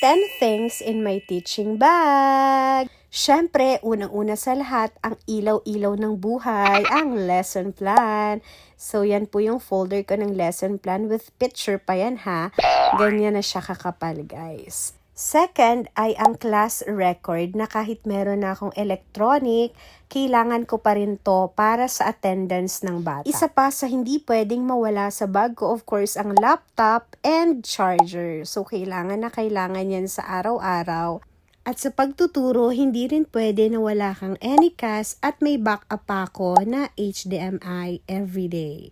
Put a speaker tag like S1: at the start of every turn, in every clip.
S1: 10 things in my teaching bag. Syempre, unang-una sa lahat, ang ilaw-ilaw ng buhay, ang lesson plan. So, yan po yung folder ko ng lesson plan with picture pa yan ha. Ganyan na siya kakapal, guys. Second ay ang class record na kahit meron na akong electronic, kailangan ko pa rin to para sa attendance ng bata. Isa pa sa hindi pwedeng mawala sa bag ko, of course, ang laptop and charger. So, kailangan yan sa araw-araw. At sa pagtuturo, hindi rin pwede na wala kang Anycast at may backup pa ako na HDMI everyday.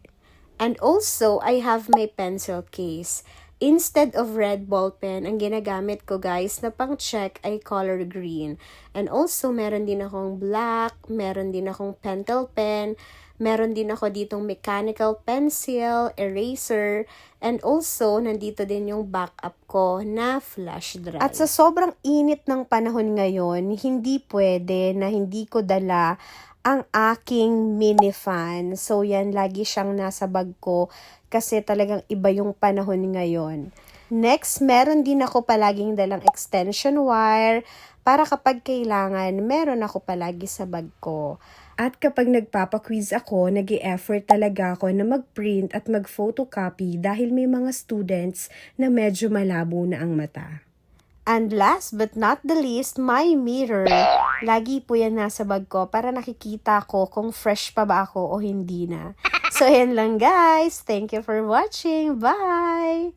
S1: And also, I have my pencil case. Instead of red ball pen, ang ginagamit ko guys na pang-check ay color green. And also, meron din akong black, meron din akong pentel pen, meron din ako ditong mechanical pencil, eraser, and also, nandito din yung backup ko na flash drive. At sa sobrang init ng panahon ngayon, hindi pwede na hindi ko dala ang aking mini fan. So, yan, lagi siyang nasa bag ko kasi talagang iba yung panahon ngayon. Next, meron din ako palaging dalang extension wire para kapag kailangan, meron ako palagi sa bag ko. At kapag nagpapa-quiz ako, nag-e-effort talaga ako na mag-print at mag-photocopy dahil may mga students na medyo malabo na ang mata. And last but not the least, my mirror. Lagi po yan nasa bag ko para nakikita ko kung fresh pa ba ako o hindi na. So, yan lang guys. Thank you for watching. Bye!